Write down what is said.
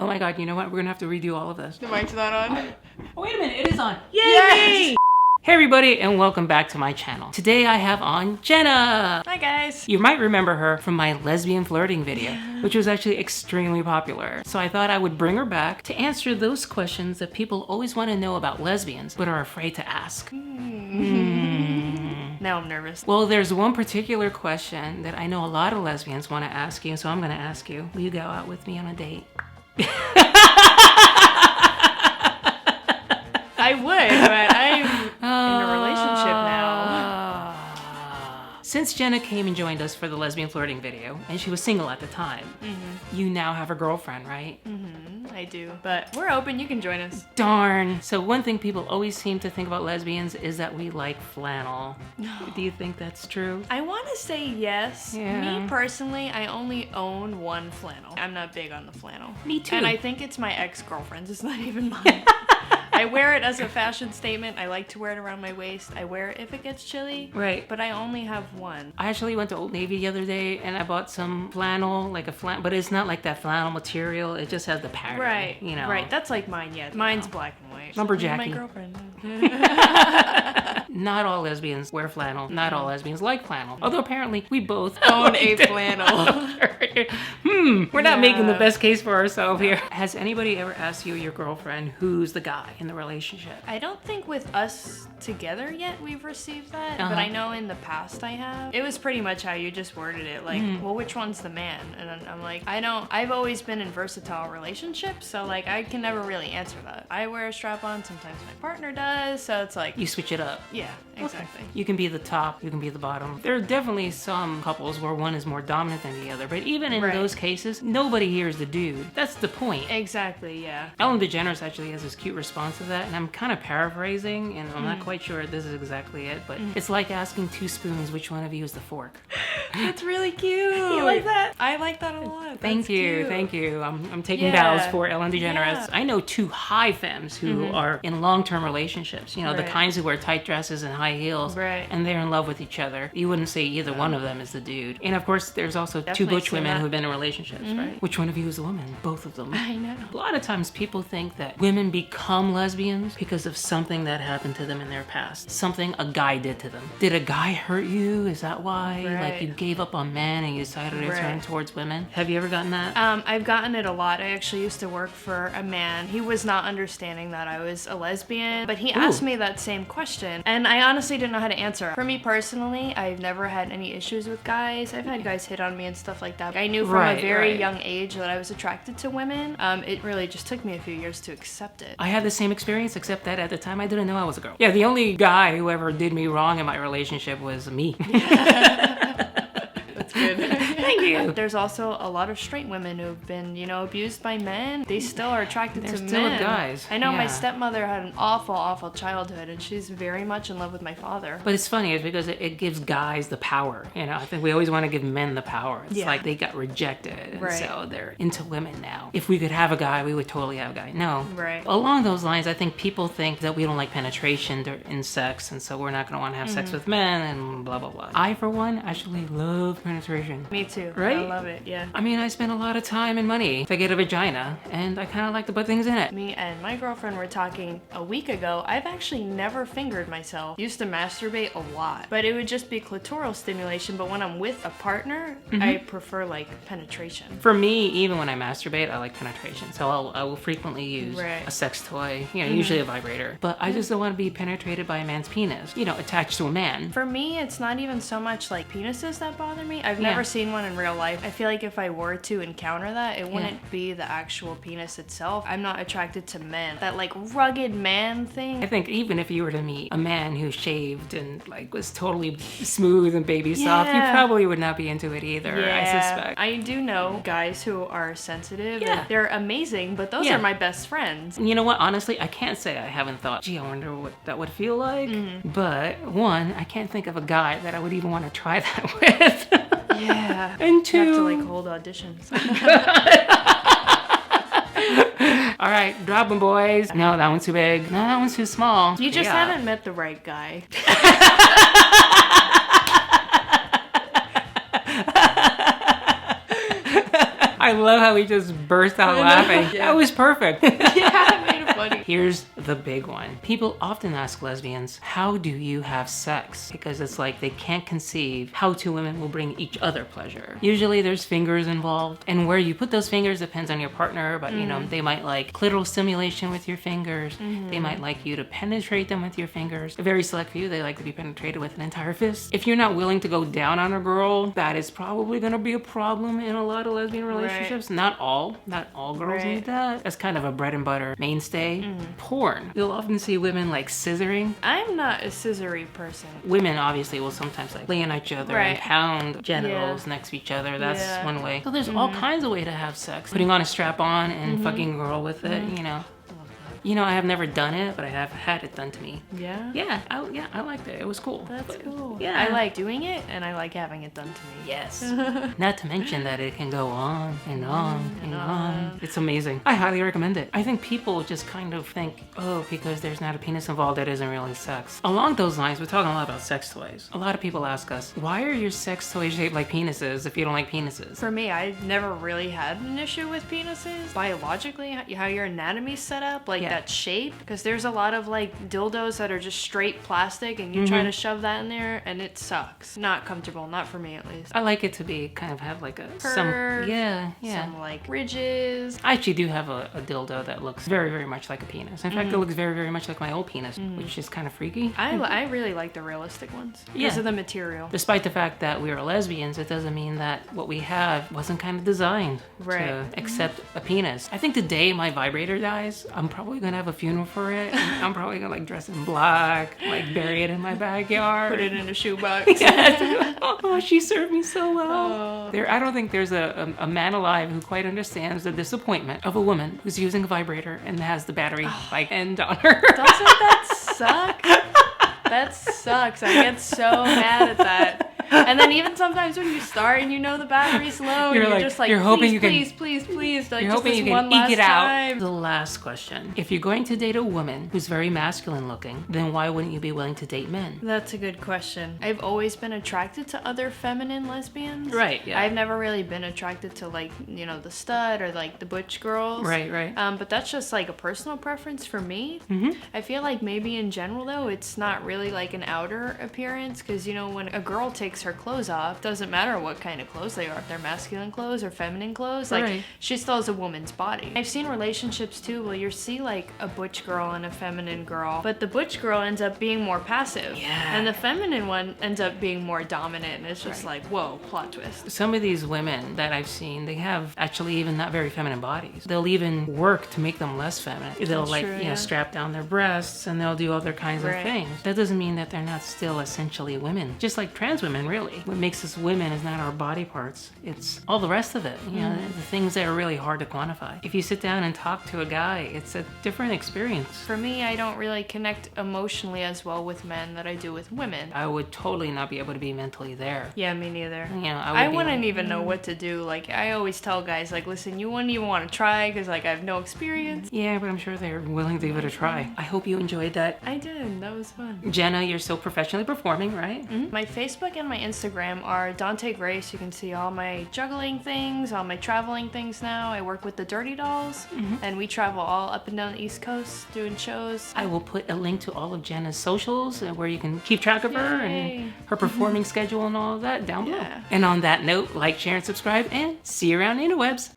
Oh my god, you know what? We're gonna have to redo all of this. The mic's not on? Oh, wait a minute, it is on. Yay! Yes! Hey everybody, and welcome back to my channel. Today I have on Jenna! Hi guys! You might remember her from my lesbian flirting video, which was actually extremely popular. So I thought I would bring her back to answer those questions that people always want to know about lesbians, but are afraid to ask. Now I'm nervous. Well, there's one particular question that I know a lot of lesbians want to ask you, so I'm gonna ask you. Will you go out with me on a date? I would, but I'm in a relationship now. Since Jenna came and joined us for the lesbian flirting video, and she was single at the time, you now have a girlfriend, right? I do, but we're open. You can join us. Darn. So one thing people always seem to think about lesbians is that we like flannel. Do you think that's true? I want to say yes. Yeah. Me personally, I only own one flannel. I'm not big on the flannel. Me too. And I think it's my ex-girlfriend's. It's not even mine. I wear it as a fashion statement. I like to wear it around my waist. I wear it if it gets chilly. Right. But I only have one. I actually went to Old Navy the other day and I bought some flannel, like a flannel, but it's not like that flannel material. It just has the pattern. Right. You know. Right. That's like mine, yeah. Mine's black and white. Lumberjacky. My girlfriend. Not all lesbians wear flannel. Not all lesbians like flannel. Although apparently we both Own a flannel. We're not making the best case for ourselves here. Has anybody ever asked you or your girlfriend who's the guy in the relationship? I don't think with us together yet we've received that, but I know in the past I have. It was pretty much how you just worded it, like, well, which one's the man? And I'm like, I've always been in versatile relationships, so like I can never really answer that. I wear a strap on, sometimes my partner does, so it's like, You switch it up. yeah, exactly. You can be the top, you can be the bottom. There are definitely some couples where one is more dominant than the other, but even in those cases, nobody here is the dude. That's the point. Exactly, yeah. Ellen DeGeneres actually has this cute response to that, and I'm kind of paraphrasing, and I'm not quite sure this is exactly it, but it's like asking two spoons, which one of you is the fork? That's really cute. You like that? I like that a lot. Thank you. I'm taking bows for Ellen DeGeneres. Yeah. I know two high femmes who are in long-term relationships. You know, the kinds who wear tight dresses and high heels, and they're in love with each other. You wouldn't say either one of them is the dude. And of course, there's also two butch women who've been in relationships, right? Which one of you is the woman? Both of them. I know. A lot of times people think that women become lesbians because of something that happened to them in their past. Something a guy did to them. Did a guy hurt you? Is that why? Like you gave up on men and you decided to turn towards women? Have you ever gotten that? I've gotten it a lot. I actually used to work for a man. He was not understanding that I was a lesbian, but he asked me that same question, and I honestly didn't know how to answer. For me personally, I've never had any issues with guys. I've had guys hit on me and stuff like that. I knew from a very young age that I was attracted to women. It really just took me a few years to accept it. I had the same experience, except that at the time I didn't know I was a girl. Yeah, the only guy who ever did me wrong in my relationship was me. That's good. Thank you. There's also a lot of straight women who've been, abused by men. They still are attracted to still men. guys. I know my stepmother had an awful, awful childhood, and she's very much in love with my father. But it's funny, it's because it gives guys the power. I think we always want to give men the power. It's like they got rejected, and so they're into women now. If we could have a guy, we would totally have a guy. No. Right. Along those lines, I think people think that we don't like penetration in sex, and so we're not going to want to have sex with men, and blah, blah, blah. I, for one, actually love penetration. Me too. Right? I love it, yeah. I mean, I spend a lot of time and money to get a vagina, and I kind of like to put things in it. Me and my girlfriend were talking a week ago. I've actually never fingered myself. Used to masturbate a lot, but it would just be clitoral stimulation. But when I'm with a partner, I prefer like penetration. For me, even when I masturbate, I like penetration. So I will frequently use a sex toy, usually a vibrator. But I just don't want to be penetrated by a man's penis, attached to a man. For me, it's not even so much like penises that bother me. I've never seen one in real life. I feel like if I were to encounter that, it wouldn't be the actual penis itself. I'm not attracted to men. That like rugged man thing. I think even if you were to meet a man who shaved and like was totally smooth and baby soft, you probably would not be into it either, I suspect. I do know guys who are sensitive. And they're amazing, but those are my best friends. You know what? Honestly, I can't say I haven't thought, gee, I wonder what that would feel like. But one, I can't think of a guy that I would even want to try that with. Yeah. And two, you have to like hold auditions. All right, drop them, boys. No, that one's too big. No, that one's too small. You just haven't met the right guy. I love how he just burst out laughing. Yeah. That was perfect. Yeah, it made it funny. Here's the big one. People often ask lesbians, how do you have sex? Because it's like they can't conceive how two women will bring each other pleasure. Usually there's fingers involved, and where you put those fingers depends on your partner, but you know, they might like clitoral stimulation with your fingers. They might like you to penetrate them with your fingers. A very select few, they like to be penetrated with an entire fist. If you're not willing to go down on a girl, that is probably gonna be a problem in a lot of lesbian relationships. Right. Not all girls need that. That's kind of a bread and butter mainstay. Porn. You'll often see women like scissoring. I'm not a scissory person. Women obviously will sometimes like lay on each other and pound genitals next to each other. That's one way. So there's all kinds of ways to have sex. Putting on a strap on and fucking a girl with it, you know. You know, I have never done it, but I have had it done to me. Yeah? Yeah, I liked it. It was cool. That's cool. Yeah. I like doing it, and I like having it done to me. Yes. Not to mention that it can go on and on and on. It's amazing. I highly recommend it. I think people just kind of think, oh, because there's not a penis involved, that isn't really sex. Along those lines, we're talking a lot about sex toys. A lot of people ask us, why are your sex toys shaped like penises if you don't like penises? For me, I never really had an issue with penises. Biologically, how your anatomy's set up, like that shape, because there's a lot of like dildos that are just straight plastic and you try to shove that in there and it sucks. Not comfortable, not for me at least. I like it to be kind of have like a curve, some like ridges. I actually do have a dildo that looks very, very much like a penis. In fact, it looks very, very much like my old penis, which is kind of freaky. I really like the realistic ones because of the material. Despite the fact that we are lesbians, it doesn't mean that what we have wasn't kind of designed to accept a penis. I think the day my vibrator dies, I'm probably gonna have a funeral for it. I'm probably gonna like dress in black, like bury it in my backyard, put it in a shoebox. Oh, she served me so well. I don't think there's a man alive who quite understands the disappointment of a woman who's using a vibrator and has the battery like end on her. Doesn't that suck? That sucks. I get so mad at that. And then even sometimes when you start and you know the battery's low, you're just like, please, like, you're hoping you can eke it out. The last question. If you're going to date a woman who's very masculine looking, then why wouldn't you be willing to date men? That's a good question. I've always been attracted to other feminine lesbians. Right, yeah. I've never really been attracted to like, you know, the stud or like the butch girls. Right. But that's just like a personal preference for me. I feel like maybe in general though, it's not really like an outer appearance, because you know, when a girl takes her clothes off, doesn't matter what kind of clothes they are, if they're masculine clothes or feminine clothes, like she still has a woman's body. I've seen relationships too where you see like a butch girl and a feminine girl, but the butch girl ends up being more passive and the feminine one ends up being more dominant, and it's just like, whoa, plot twist. Some of these women that I've seen, they have actually even not very feminine bodies. They'll even work to make them less feminine. They'll you know, strap down their breasts and they'll do other kinds of things. That doesn't mean that they're not still essentially women, just like trans women, really. What makes us women is not our body parts, it's all the rest of it, you know, the things that are really hard to quantify. If you sit down and talk to a guy, it's a different experience. For me, I don't really connect emotionally as well with men that I do with women. I would totally not be able to be mentally there. Yeah, me neither. You know, I wouldn't even know what to do. Like, I always tell guys, like, listen, you wouldn't even want to try because like I have no experience. Yeah, but I'm sure they're willing to give it a try. I hope you enjoyed that. I did. That was fun. Jenna, you're so professionally performing, right? My Facebook and my Instagram are Dantei Grace. You can see all my juggling things, all my traveling things now. I work with the Dirty Dolls, and we travel all up and down the East Coast doing shows. I will put a link to all of Jenna's socials where you can keep track of her and her performing schedule and all of that down below. And on that note, like, share, and subscribe, and see you around the interwebs.